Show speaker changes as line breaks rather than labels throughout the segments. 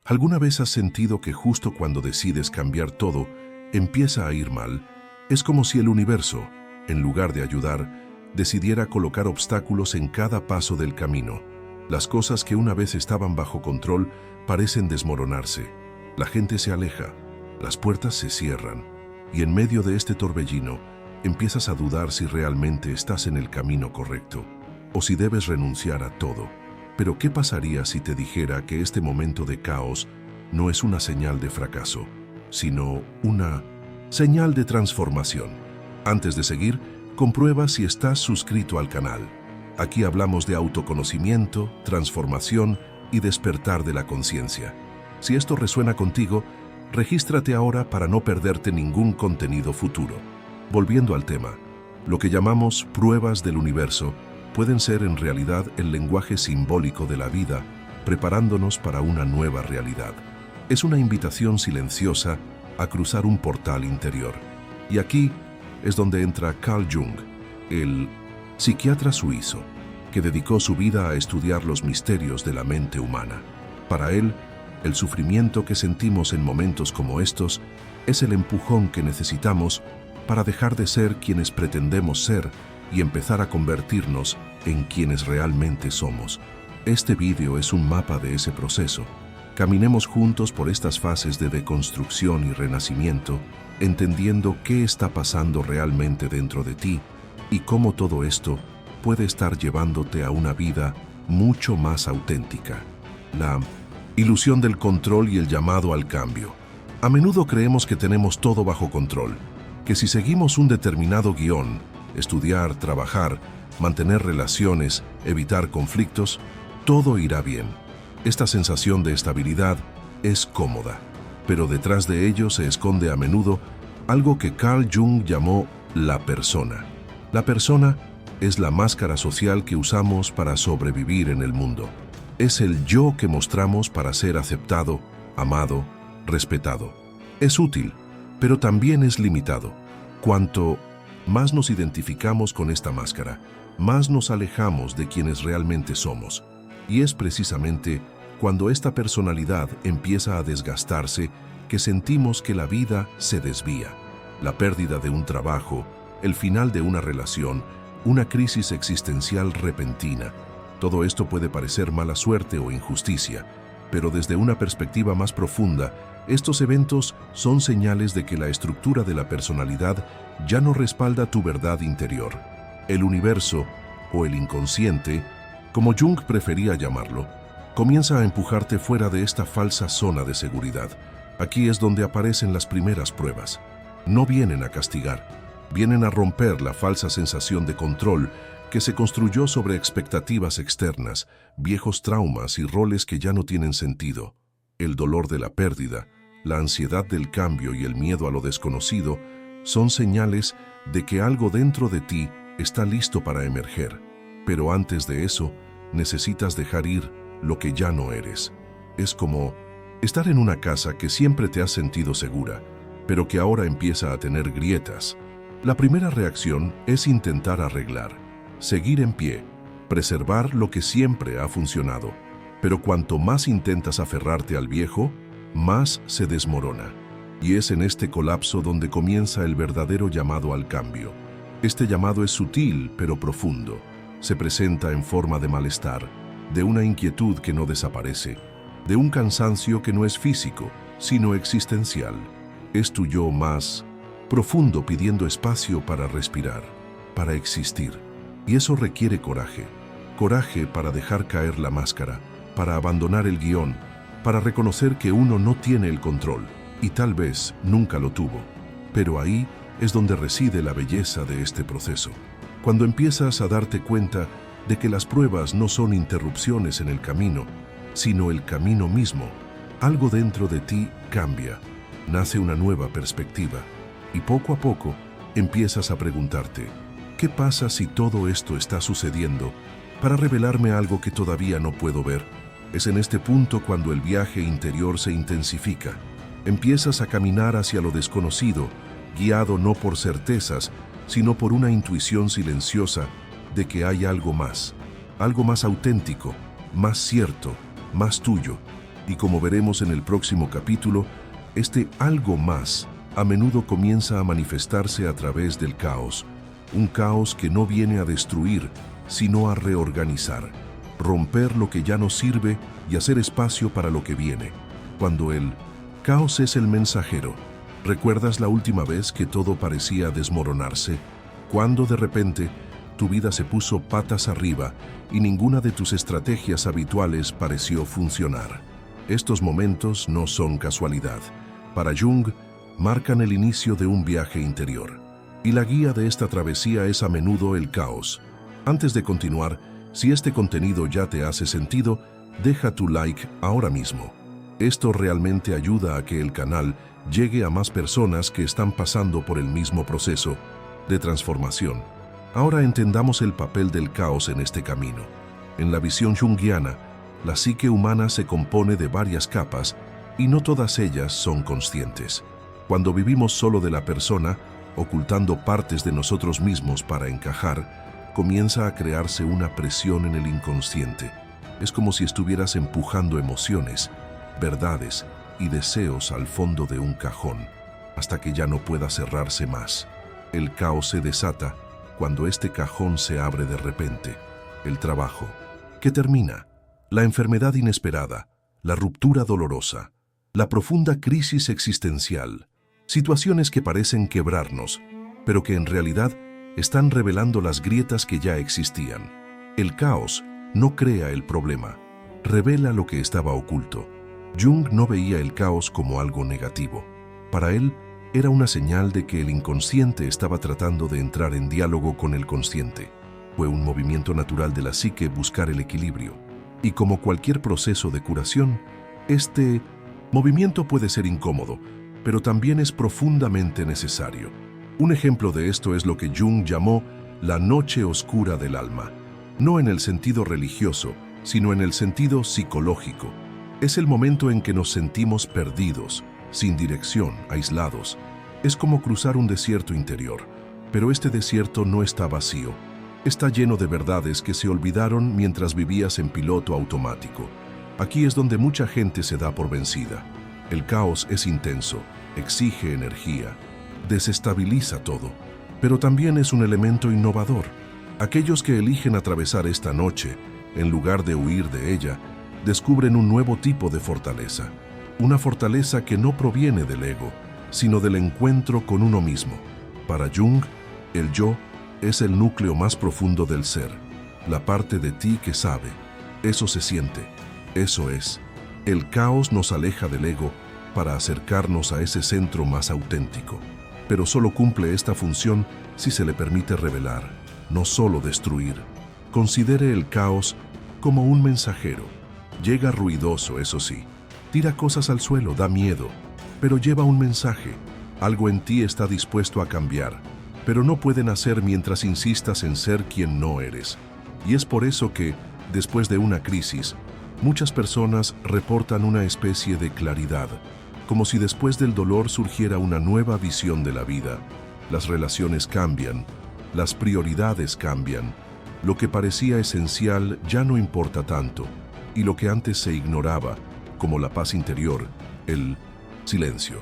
¿Alguna vez has sentido que justo cuando decides cambiar todo, empieza a ir mal? Es como si el universo, en lugar de ayudar, decidiera colocar obstáculos en cada paso del camino. Las cosas que una vez estaban bajo control parecen desmoronarse. La gente se aleja, las puertas se cierran, y en medio de este torbellino, empiezas a dudar si realmente estás en el camino correcto, o si debes renunciar a todo. Pero ¿qué pasaría si te dijera que este momento de caos no es una señal de fracaso, sino una señal de transformación? Antes de seguir, comprueba si estás suscrito al canal. Aquí hablamos de autoconocimiento, transformación y despertar de la conciencia. Si esto resuena contigo, regístrate ahora para no perderte ningún contenido futuro. Volviendo al tema, lo que llamamos pruebas del universo pueden ser en realidad el lenguaje simbólico de la vida, preparándonos para una nueva realidad. Es una invitación silenciosa a cruzar un portal interior. Y aquí es donde entra Carl Jung, el psiquiatra suizo, que dedicó su vida a estudiar los misterios de la mente humana. Para él, el sufrimiento que sentimos en momentos como estos es el empujón que necesitamos para dejar de ser quienes pretendemos ser y empezar a convertirnos en quienes realmente somos. Este vídeo es un mapa de ese proceso. Caminemos juntos por estas fases de deconstrucción y renacimiento, entendiendo qué está pasando realmente dentro de ti y cómo todo esto puede estar llevándote a una vida mucho más auténtica. La ilusión del control y el llamado al cambio. A menudo creemos que tenemos todo bajo control, que si seguimos un determinado guión, estudiar, trabajar, mantener relaciones, evitar conflictos, todo irá bien. Esta sensación de estabilidad es cómoda, pero detrás de ello se esconde a menudo algo que Carl Jung llamó la persona. La persona es la máscara social que usamos para sobrevivir en el mundo. Es el yo que mostramos para ser aceptado, amado, respetado. Es útil, pero también es limitado. Cuanto más nos identificamos con esta máscara, más nos alejamos de quienes realmente somos. Y es precisamente cuando esta personalidad empieza a desgastarse que sentimos que la vida se desvía. La pérdida de un trabajo, el final de una relación, una crisis existencial repentina. Todo esto puede parecer mala suerte o injusticia, pero desde una perspectiva más profunda, estos eventos son señales de que la estructura de la personalidad ya no respalda tu verdad interior. El universo, o el inconsciente, como Jung prefería llamarlo, comienza a empujarte fuera de esta falsa zona de seguridad. Aquí es donde aparecen las primeras pruebas. No vienen a castigar, vienen a romper la falsa sensación de control que se construyó sobre expectativas externas, viejos traumas y roles que ya no tienen sentido. El dolor de la pérdida, la ansiedad del cambio y el miedo a lo desconocido son señales de que algo dentro de ti está listo para emerger. Pero antes de eso, necesitas dejar ir lo que ya no eres. Es como estar en una casa que siempre te has sentido segura, pero que ahora empieza a tener grietas. La primera reacción es intentar arreglar, seguir en pie, preservar lo que siempre ha funcionado. Pero cuanto más intentas aferrarte al viejo, más se desmorona. Y es en este colapso donde comienza el verdadero llamado al cambio. Este llamado es sutil pero profundo. Se presenta en forma de malestar, de una inquietud que no desaparece, de un cansancio que no es físico, sino existencial. Es tu yo más profundo pidiendo espacio para respirar, para existir. Y eso requiere coraje. Coraje para dejar caer la máscara, para abandonar el guión, para reconocer que uno no tiene el control, y tal vez nunca lo tuvo. Pero ahí es donde reside la belleza de este proceso. Cuando empiezas a darte cuenta de que las pruebas no son interrupciones en el camino, sino el camino mismo, algo dentro de ti cambia, nace una nueva perspectiva, y poco a poco empiezas a preguntarte, ¿qué pasa si todo esto está sucediendo para revelarme algo que todavía no puedo ver? Es en este punto cuando el viaje interior se intensifica. Empiezas a caminar hacia lo desconocido, guiado no por certezas, sino por una intuición silenciosa de que hay algo más auténtico, más cierto, más tuyo. Y como veremos en el próximo capítulo, este algo más a menudo comienza a manifestarse a través del caos, un caos que no viene a destruir, sino a reorganizar, romper lo que ya no sirve y hacer espacio para lo que viene. Cuando el caos es el mensajero, ¿recuerdas la última vez que todo parecía desmoronarse? Cuando de repente tu vida se puso patas arriba y ninguna de tus estrategias habituales pareció funcionar. Estos momentos no son casualidad. Para Jung, marcan el inicio de un viaje interior. Y la guía de esta travesía es a menudo el caos. Antes de continuar, si este contenido ya te hace sentido, deja tu like ahora mismo. Esto realmente ayuda a que el canal llegue a más personas que están pasando por el mismo proceso de transformación. Ahora entendamos el papel del caos en este camino. En la visión junguiana, la psique humana se compone de varias capas y no todas ellas son conscientes. Cuando vivimos solo de la persona, ocultando partes de nosotros mismos para encajar, comienza a crearse una presión en el inconsciente. Es como si estuvieras empujando emociones, verdades y deseos al fondo de un cajón, hasta que ya no pueda cerrarse más. El caos se desata cuando este cajón se abre de repente. El trabajo, que termina, la enfermedad inesperada, la ruptura dolorosa, la profunda crisis existencial, situaciones que parecen quebrarnos, pero que en realidad están revelando las grietas que ya existían. El caos no crea el problema, revela lo que estaba oculto. Jung no veía el caos como algo negativo. Para él, era una señal de que el inconsciente estaba tratando de entrar en diálogo con el consciente. Fue un movimiento natural de la psique buscar el equilibrio. Y como cualquier proceso de curación, este movimiento puede ser incómodo, pero también es profundamente necesario. Un ejemplo de esto es lo que Jung llamó la noche oscura del alma. No en el sentido religioso, sino en el sentido psicológico. Es el momento en que nos sentimos perdidos, sin dirección, aislados. Es como cruzar un desierto interior, pero este desierto no está vacío. Está lleno de verdades que se olvidaron mientras vivías en piloto automático. Aquí es donde mucha gente se da por vencida. El caos es intenso, exige energía, desestabiliza todo, pero también es un elemento innovador. Aquellos que eligen atravesar esta noche, en lugar de huir de ella, descubren un nuevo tipo de fortaleza. Una fortaleza que no proviene del ego, sino del encuentro con uno mismo. Para Jung, el yo es el núcleo más profundo del ser, la parte de ti que sabe. Eso se siente, eso es. El caos nos aleja del ego para acercarnos a ese centro más auténtico. Pero solo cumple esta función si se le permite revelar, no solo destruir. Considere el caos como un mensajero. Llega ruidoso, eso sí. Tira cosas al suelo, da miedo, pero lleva un mensaje. Algo en ti está dispuesto a cambiar, pero no puede nacer mientras insistas en ser quien no eres. Y es por eso que, después de una crisis, muchas personas reportan una especie de claridad, como si después del dolor surgiera una nueva visión de la vida. Las relaciones cambian, las prioridades cambian, lo que parecía esencial ya no importa tanto, y lo que antes se ignoraba, como la paz interior, el silencio,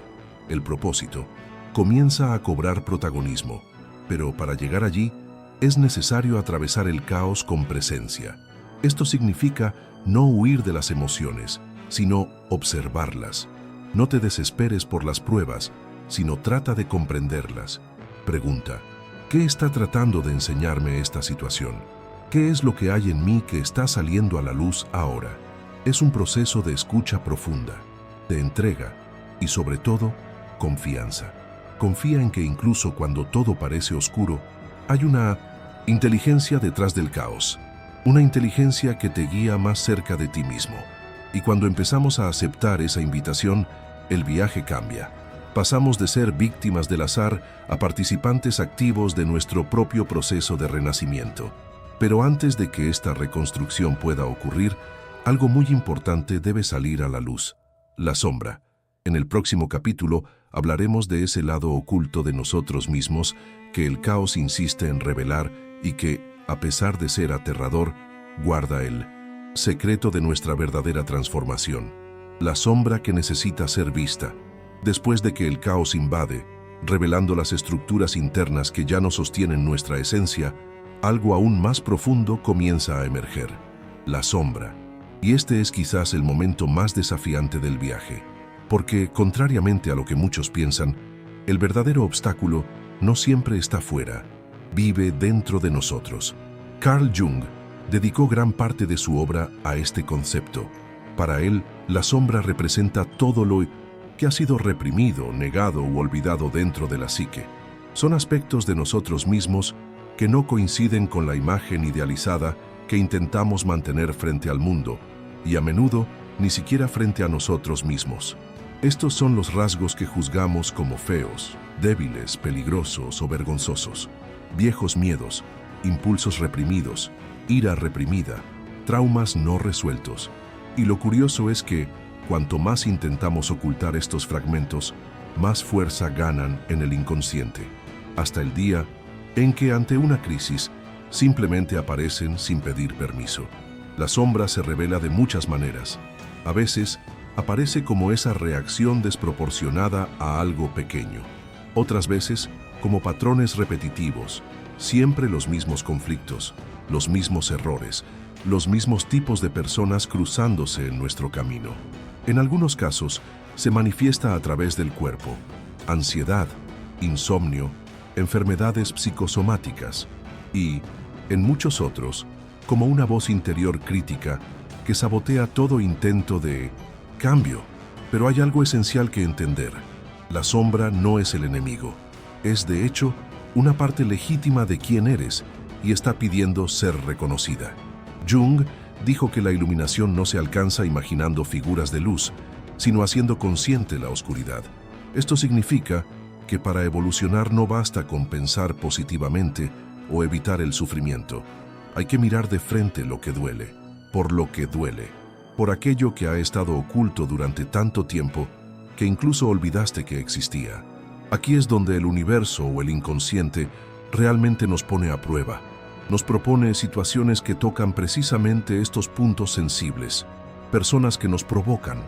el propósito, comienza a cobrar protagonismo. Pero para llegar allí, es necesario atravesar el caos con presencia. Esto significa no huir de las emociones, sino observarlas. No te desesperes por las pruebas, sino trata de comprenderlas. Pregunta, ¿qué está tratando de enseñarme esta situación? ¿Qué es lo que hay en mí que está saliendo a la luz ahora? Es un proceso de escucha profunda, de entrega y, sobre todo, confianza. Confía en que incluso cuando todo parece oscuro, hay una inteligencia detrás del caos, una inteligencia que te guía más cerca de ti mismo. Y cuando empezamos a aceptar esa invitación, el viaje cambia. Pasamos de ser víctimas del azar a participantes activos de nuestro propio proceso de renacimiento. Pero antes de que esta reconstrucción pueda ocurrir, algo muy importante debe salir a la luz: la sombra. En el próximo capítulo hablaremos de ese lado oculto de nosotros mismos que el caos insiste en revelar y que, a pesar de ser aterrador, guarda el secreto de nuestra verdadera transformación. la sombra que necesita ser vista. Después de que el caos invade, revelando las estructuras internas que ya no sostienen nuestra esencia, algo aún más profundo comienza a emerger: la sombra. Y este es quizás el momento más desafiante del viaje, porque, contrariamente a lo que muchos piensan, el verdadero obstáculo no siempre está fuera, vive dentro de nosotros. Carl Jung dedicó gran parte de su obra a este concepto. Para él, la sombra representa todo lo que ha sido reprimido, negado u olvidado dentro de la psique. Son aspectos de nosotros mismos que no coinciden con la imagen idealizada que intentamos mantener frente al mundo, y a menudo ni siquiera frente a nosotros mismos. Estos son los rasgos que juzgamos como feos, débiles, peligrosos o vergonzosos. Viejos miedos, impulsos reprimidos, ira reprimida, traumas no resueltos. Y lo curioso es que, cuanto más intentamos ocultar estos fragmentos, más fuerza ganan en el inconsciente, hasta el día en que, ante una crisis, simplemente aparecen sin pedir permiso. La sombra se revela de muchas maneras. A veces, aparece como esa reacción desproporcionada a algo pequeño. Otras veces, como patrones repetitivos, siempre los mismos conflictos, los mismos errores, los mismos tipos de personas cruzándose en nuestro camino. En algunos casos, se manifiesta a través del cuerpo: ansiedad, insomnio, enfermedades psicosomáticas y, en muchos otros, como una voz interior crítica que sabotea todo intento de cambio. Pero hay algo esencial que entender: la sombra no es el enemigo, es de hecho una parte legítima de quién eres y está pidiendo ser reconocida. Jung dijo que la iluminación no se alcanza imaginando figuras de luz, sino haciendo consciente la oscuridad. Esto significa que para evolucionar no basta con pensar positivamente o evitar el sufrimiento. Hay que mirar de frente lo que duele, por aquello que ha estado oculto durante tanto tiempo que incluso olvidaste que existía. Aquí es donde el universo o el inconsciente realmente nos pone a prueba. Nos propone situaciones que tocan precisamente estos puntos sensibles, personas que nos provocan,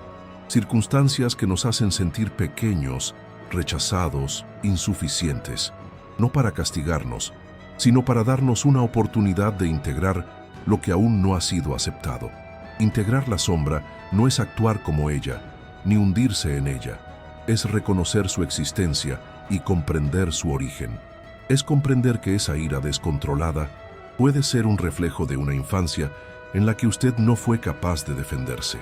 circunstancias que nos hacen sentir pequeños, rechazados, insuficientes, no para castigarnos, sino para darnos una oportunidad de integrar lo que aún no ha sido aceptado. Integrar la sombra no es actuar como ella, ni hundirse en ella. Es reconocer su existencia y comprender su origen. Es comprender que esa ira descontrolada puede ser un reflejo de una infancia en la que usted no fue capaz de defenderse.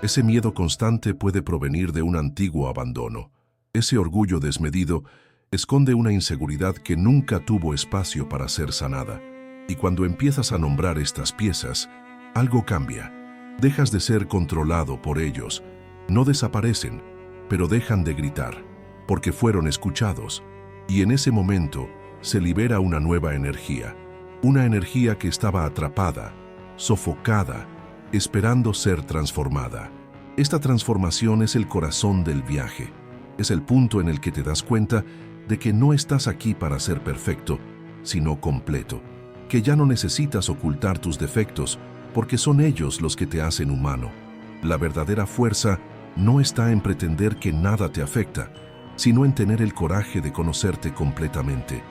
Ese miedo constante puede provenir de un antiguo abandono. Ese orgullo desmedido esconde una inseguridad que nunca tuvo espacio para ser sanada. Y cuando empiezas a nombrar estas piezas, algo cambia. Dejas de ser controlado por ellos. No desaparecen, pero dejan de gritar, porque fueron escuchados. Y en ese momento se libera una nueva energía. Una energía que estaba atrapada, sofocada, esperando ser transformada. Esta transformación es el corazón del viaje. Es el punto en el que te das cuenta de que no estás aquí para ser perfecto, sino completo. Que ya no necesitas ocultar tus defectos, porque son ellos los que te hacen humano. La verdadera fuerza no está en pretender que nada te afecta, sino en tener el coraje de conocerte completamente.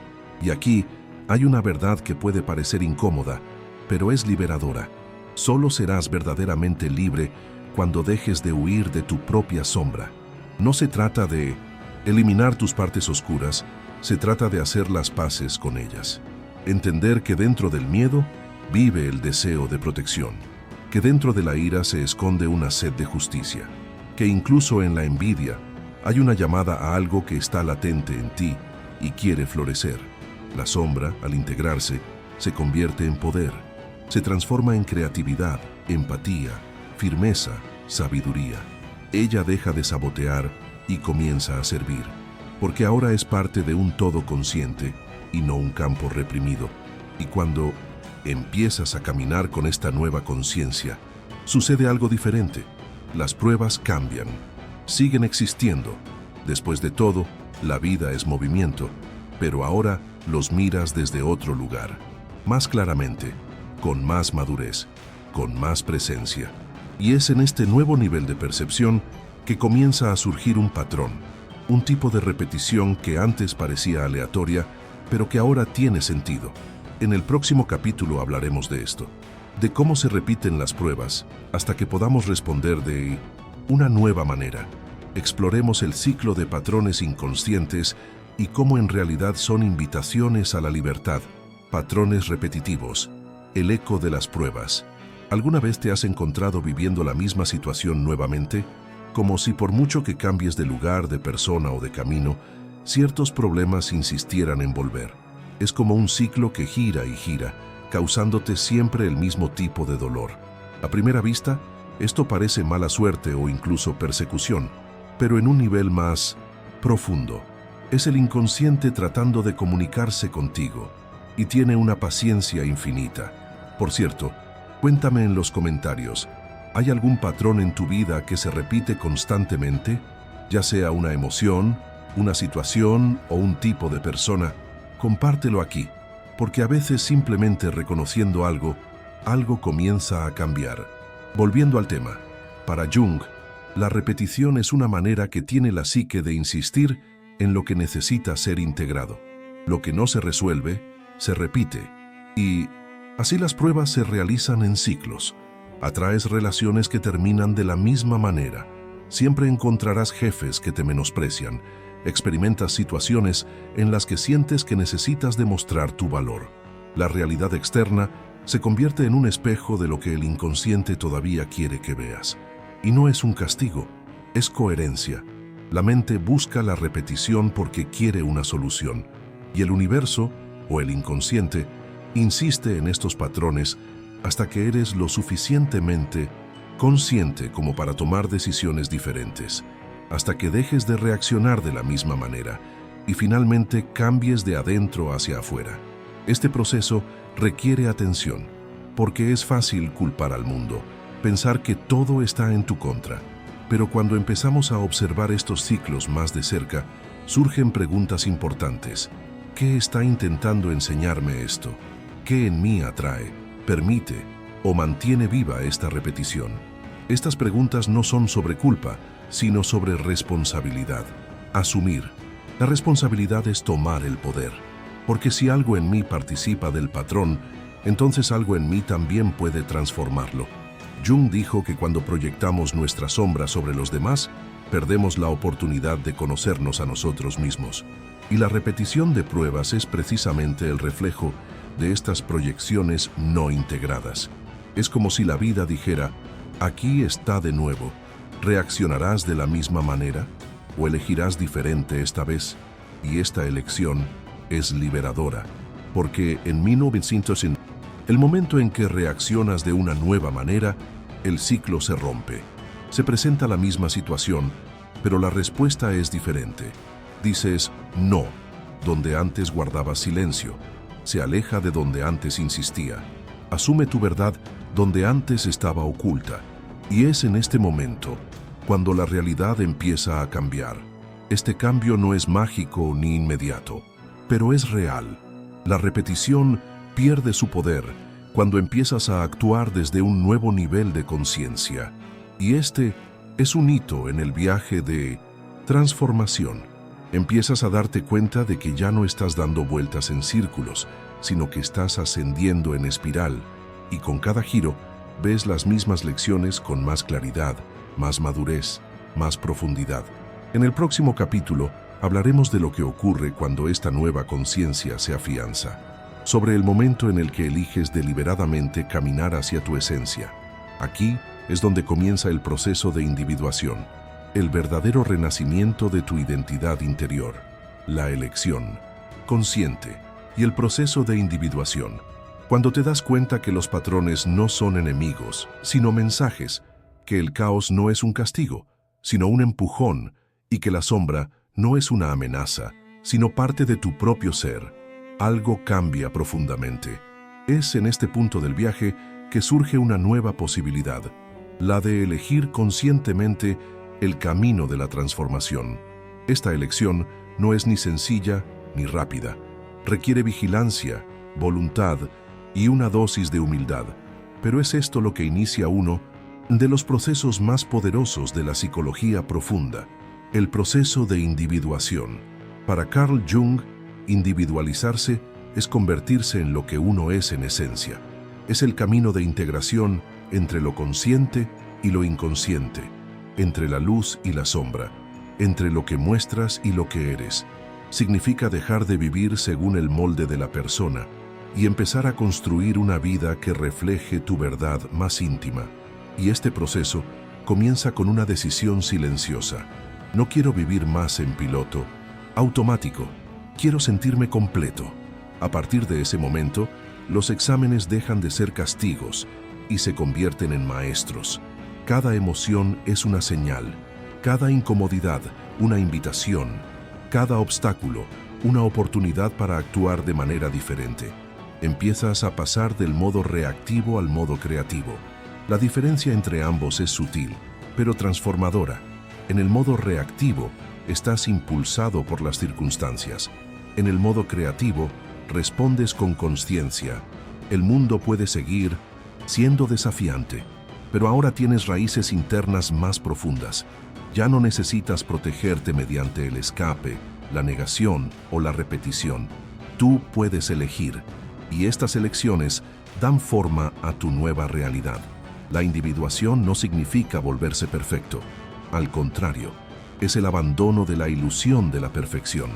Y aquí hay una verdad que puede parecer incómoda, pero es liberadora. Solo serás verdaderamente libre cuando dejes de huir de tu propia sombra. No se trata de eliminar tus partes oscuras, se trata de hacer las paces con ellas. Entender que dentro del miedo vive el deseo de protección, que dentro de la ira se esconde una sed de justicia, que incluso en la envidia hay una llamada a algo que está latente en ti y quiere florecer. La sombra, al integrarse, se convierte en poder, se transforma en creatividad, empatía, firmeza, sabiduría. Ella deja de sabotear y comienza a servir, porque ahora es parte de un todo consciente y no un campo reprimido. Y cuando empiezas a caminar con esta nueva conciencia, sucede algo diferente. Las pruebas cambian, siguen existiendo. Después de todo, la vida es movimiento, pero ahora los miras desde otro lugar, más claramente, con más madurez, con más presencia. Y es en este nuevo nivel de percepción que comienza a surgir un patrón, un tipo de repetición que antes parecía aleatoria, pero que ahora tiene sentido. En el próximo capítulo hablaremos de esto, de cómo se repiten las pruebas hasta que podamos responder de una nueva manera. Exploremos el ciclo de patrones inconscientes y cómo en realidad son invitaciones a la libertad, patrones repetitivos, el eco de las pruebas. ¿Alguna vez te has encontrado viviendo la misma situación nuevamente? Como si por mucho que cambies de lugar, de persona o de camino, ciertos problemas insistieran en volver. Es como un ciclo que gira y gira, causándote siempre el mismo tipo de dolor. A primera vista, esto parece mala suerte o incluso persecución, pero en un nivel más profundo. Es el inconsciente tratando de comunicarse contigo y tiene una paciencia infinita. Por cierto, cuéntame en los comentarios, ¿hay algún patrón en tu vida que se repite constantemente? Ya sea una emoción, una situación o un tipo de persona, compártelo aquí, porque a veces simplemente reconociendo algo comienza a cambiar. Volviendo al tema, para Jung, la repetición es una manera que tiene la psique de insistir en lo que necesita ser integrado. Lo que no se resuelve, se repite, y así las pruebas se realizan en ciclos. Atraes relaciones que terminan de la misma manera. Siempre encontrarás jefes que te menosprecian. Experimentas situaciones en las que sientes que necesitas demostrar tu valor. La realidad externa se convierte en un espejo de lo que el inconsciente todavía quiere que veas. Y no es un castigo, es coherencia. La mente busca la repetición porque quiere una solución. Y el universo, o el inconsciente, insiste en estos patrones hasta que eres lo suficientemente consciente como para tomar decisiones diferentes, hasta que dejes de reaccionar de la misma manera y finalmente cambies de adentro hacia afuera. Este proceso requiere atención, porque es fácil culpar al mundo, pensar que todo está en tu contra. Pero cuando empezamos a observar estos ciclos más de cerca, surgen preguntas importantes. ¿Qué está intentando enseñarme esto? ¿Qué en mí atrae, permite o mantiene viva esta repetición? Estas preguntas no son sobre culpa, sino sobre responsabilidad. Asumir. La responsabilidad es tomar el poder. Porque si algo en mí participa del patrón, entonces algo en mí también puede transformarlo. Jung dijo que cuando proyectamos nuestra sombra sobre los demás, perdemos la oportunidad de conocernos a nosotros mismos. Y la repetición de pruebas es precisamente el reflejo de estas proyecciones no integradas. Es como si la vida dijera, aquí está de nuevo. ¿Reaccionarás de la misma manera? ¿O elegirás diferente esta vez? Y esta elección es liberadora, porque en 1900, el momento en que reaccionas de una nueva manera, el ciclo se rompe. Se presenta la misma situación, pero la respuesta es diferente. Dices no, donde antes guardabas silencio. Se aleja de donde antes insistía. Asume tu verdad donde antes estaba oculta. Y es en este momento cuando la realidad empieza a cambiar. Este cambio no es mágico ni inmediato, pero es real. La repetición pierde su poder cuando empiezas a actuar desde un nuevo nivel de conciencia. Y este es un hito en el viaje de transformación. Empiezas a darte cuenta de que ya no estás dando vueltas en círculos, sino que estás ascendiendo en espiral, y con cada giro ves las mismas lecciones con más claridad, más madurez, más profundidad. En el próximo capítulo hablaremos de lo que ocurre cuando esta nueva conciencia se afianza, sobre el momento en el que eliges deliberadamente caminar hacia tu esencia. Aquí es donde comienza el proceso de individuación, el verdadero renacimiento de tu identidad interior, la elección consciente y el proceso de individuación. Cuando te das cuenta que los patrones no son enemigos, sino mensajes, que el caos no es un castigo, sino un empujón, y que la sombra no es una amenaza, sino parte de tu propio ser, algo cambia profundamente. Es en este punto del viaje que surge una nueva posibilidad, la de elegir conscientemente el camino de la transformación. Esta elección no es ni sencilla ni rápida. Requiere vigilancia, voluntad y una dosis de humildad. Pero es esto lo que inicia uno de los procesos más poderosos de la psicología profunda, el proceso de individuación. Para Carl Jung, individualizarse es convertirse en lo que uno es en esencia. Es el camino de integración entre lo consciente y lo inconsciente, entre la luz y la sombra, entre lo que muestras y lo que eres. Significa dejar de vivir según el molde de la persona y empezar a construir una vida que refleje tu verdad más íntima. Y este proceso comienza con una decisión silenciosa. No quiero vivir más en piloto automático. Quiero sentirme completo. A partir de ese momento, los exámenes dejan de ser castigos y se convierten en maestros. Cada emoción es una señal, cada incomodidad una invitación, cada obstáculo una oportunidad para actuar de manera diferente. Empiezas a pasar del modo reactivo al modo creativo. La diferencia entre ambos es sutil, pero transformadora. En el modo reactivo, estás impulsado por las circunstancias. En el modo creativo, respondes con consciencia. El mundo puede seguir siendo desafiante, pero ahora tienes raíces internas más profundas. Ya no necesitas protegerte mediante el escape, la negación o la repetición. Tú puedes elegir, y estas elecciones dan forma a tu nueva realidad. La individuación no significa volverse perfecto. Al contrario, es el abandono de la ilusión de la perfección.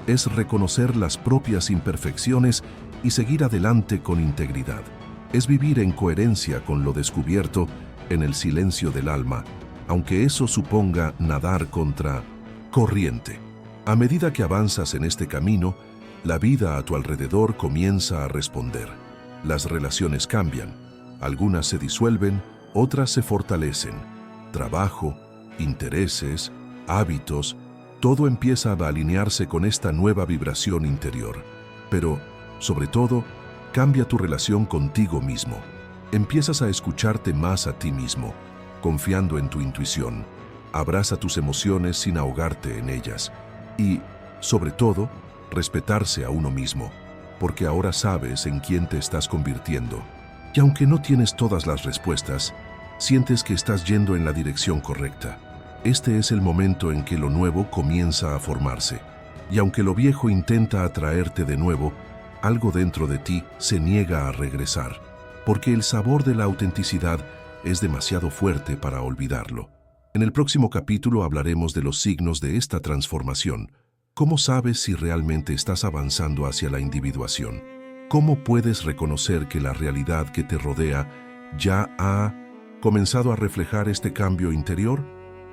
Es reconocer las propias imperfecciones y seguir adelante con integridad. Es vivir en coherencia con lo descubierto en el silencio del alma, aunque eso suponga nadar contra corriente. A medida que avanzas en este camino, la vida a tu alrededor comienza a responder. Las relaciones cambian. Algunas se disuelven, otras se fortalecen. Trabajo, intereses, hábitos, todo empieza a alinearse con esta nueva vibración interior. Pero, sobre todo, cambia tu relación contigo mismo. Empiezas a escucharte más a ti mismo, confiando en tu intuición. Abraza tus emociones sin ahogarte en ellas. Y, sobre todo, respetarse a uno mismo, porque ahora sabes en quién te estás convirtiendo. Y aunque no tienes todas las respuestas, sientes que estás yendo en la dirección correcta. Este es el momento en que lo nuevo comienza a formarse. Y aunque lo viejo intenta atraerte de nuevo, algo dentro de ti se niega a regresar, porque el sabor de la autenticidad es demasiado fuerte para olvidarlo. En el próximo capítulo hablaremos de los signos de esta transformación. ¿Cómo sabes si realmente estás avanzando hacia la individuación? ¿Cómo puedes reconocer que la realidad que te rodea ya ha comenzado a reflejar este cambio interior?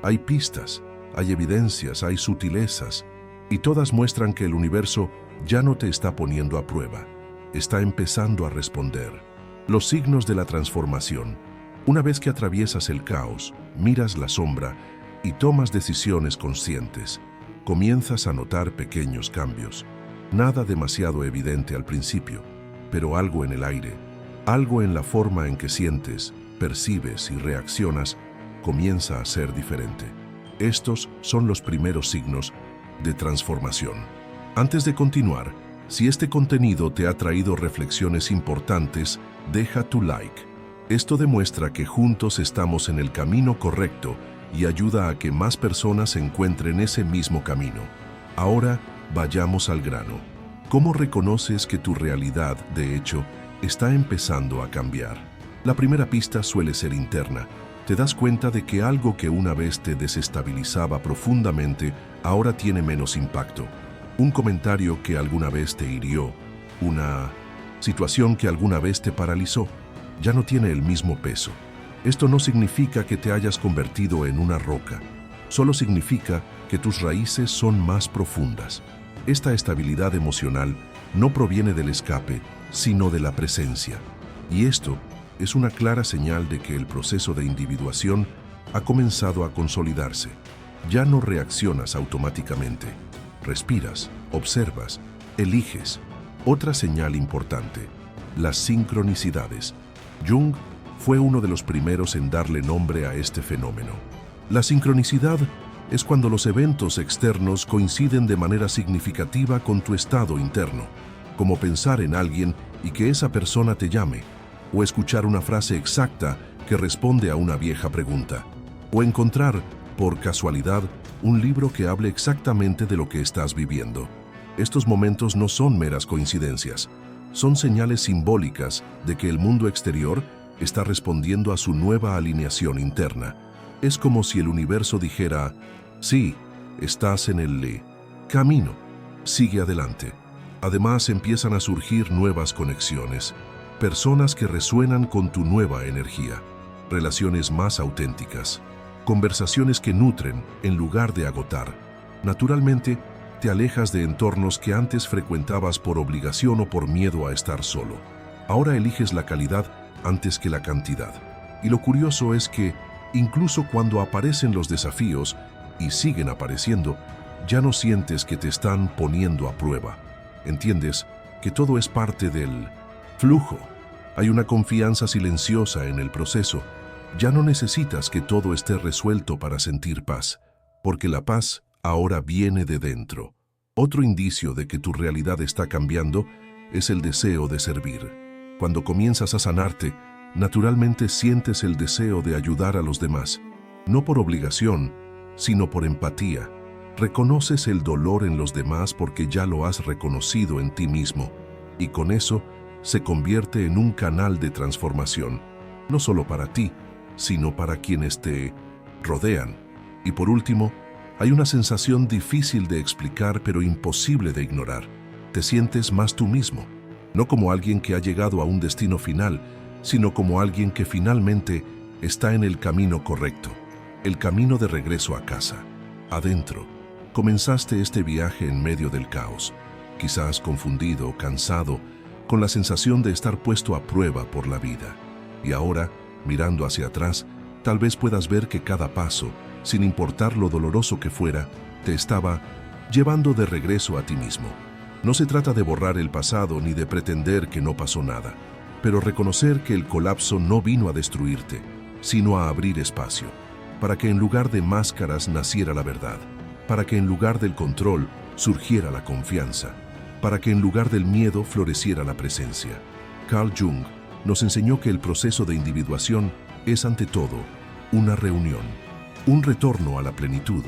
Hay pistas, hay evidencias, hay sutilezas, y todas muestran que el universo ya no te está poniendo a prueba, está empezando a responder. Los signos de la transformación. Una vez que atraviesas el caos, miras la sombra y tomas decisiones conscientes, comienzas a notar pequeños cambios. Nada demasiado evidente al principio, pero algo en el aire, algo en la forma en que sientes, percibes y reaccionas, comienza a ser diferente. Estos son los primeros signos de transformación. Antes de continuar, si este contenido te ha traído reflexiones importantes, deja tu like. Esto demuestra que juntos estamos en el camino correcto y ayuda a que más personas encuentren ese mismo camino. Ahora, vayamos al grano. ¿Cómo reconoces que tu realidad, de hecho, está empezando a cambiar? La primera pista suele ser interna. Te das cuenta de que algo que una vez te desestabilizaba profundamente, ahora tiene menos impacto. Un comentario que alguna vez te hirió, una situación que alguna vez te paralizó, ya no tiene el mismo peso. Esto no significa que te hayas convertido en una roca, solo significa que tus raíces son más profundas. Esta estabilidad emocional no proviene del escape, sino de la presencia. Y esto es una clara señal de que el proceso de individuación ha comenzado a consolidarse. Ya no reaccionas automáticamente. Respiras, observas, eliges. Otra señal importante, las sincronicidades. Jung fue uno de los primeros en darle nombre a este fenómeno. La sincronicidad es cuando los eventos externos coinciden de manera significativa con tu estado interno, como pensar en alguien y que esa persona te llame, o escuchar una frase exacta que responde a una vieja pregunta, o encontrar, por casualidad, un libro que hable exactamente de lo que estás viviendo. Estos momentos no son meras coincidencias, son señales simbólicas de que el mundo exterior está respondiendo a su nueva alineación interna. Es como si el universo dijera, sí, estás en el camino, sigue adelante. Además empiezan a surgir nuevas conexiones, personas que resuenan con tu nueva energía, relaciones más auténticas, conversaciones que nutren en lugar de agotar. Naturalmente, te alejas de entornos que antes frecuentabas por obligación o por miedo a estar solo. Ahora eliges la calidad antes que la cantidad. Y lo curioso es que, incluso cuando aparecen los desafíos, y siguen apareciendo, ya no sientes que te están poniendo a prueba. Entiendes que todo es parte del flujo. Hay una confianza silenciosa en el proceso. Ya no necesitas que todo esté resuelto para sentir paz, porque la paz ahora viene de dentro. Otro indicio de que tu realidad está cambiando es el deseo de servir. Cuando comienzas a sanarte, naturalmente sientes el deseo de ayudar a los demás, no por obligación, sino por empatía. Reconoces el dolor en los demás porque ya lo has reconocido en ti mismo, y con eso se convierte en un canal de transformación, no solo para ti, sino para quienes te rodean. Y por último, hay una sensación difícil de explicar pero imposible de ignorar. Te sientes más tú mismo, no como alguien que ha llegado a un destino final, sino como alguien que finalmente está en el camino correcto, el camino de regreso a casa, adentro. Comenzaste este viaje en medio del caos, quizás confundido, cansado, con la sensación de estar puesto a prueba por la vida. Y ahora, mirando hacia atrás, tal vez puedas ver que cada paso, sin importar lo doloroso que fuera, te estaba llevando de regreso a ti mismo. No se trata de borrar el pasado ni de pretender que no pasó nada, pero reconocer que el colapso no vino a destruirte, sino a abrir espacio, para que en lugar de máscaras naciera la verdad, para que en lugar del control surgiera la confianza, para que en lugar del miedo floreciera la presencia. Carl Jung nos enseñó que el proceso de individuación es ante todo una reunión, un retorno a la plenitud,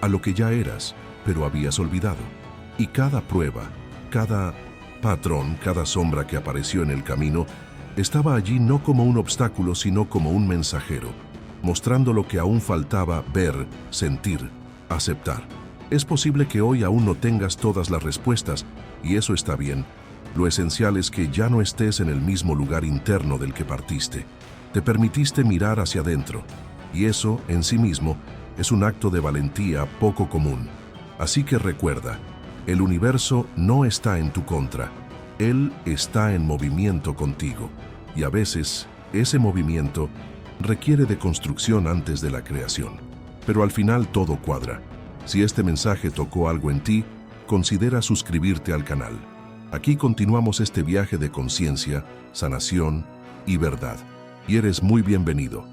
a lo que ya eras, pero habías olvidado. Y cada prueba, cada patrón, cada sombra que apareció en el camino, estaba allí no como un obstáculo, sino como un mensajero, mostrando lo que aún faltaba ver, sentir, aceptar. Es posible que hoy aún no tengas todas las respuestas, y eso está bien. Lo esencial es que ya no estés en el mismo lugar interno del que partiste. Te permitiste mirar hacia adentro, y eso, en sí mismo, es un acto de valentía poco común. Así que recuerda, el universo no está en tu contra. Él está en movimiento contigo, y a veces, ese movimiento requiere de construcción antes de la creación. Pero al final todo cuadra. Si este mensaje tocó algo en ti, considera suscribirte al canal. Aquí continuamos este viaje de conciencia, sanación y verdad. Y eres muy bienvenido.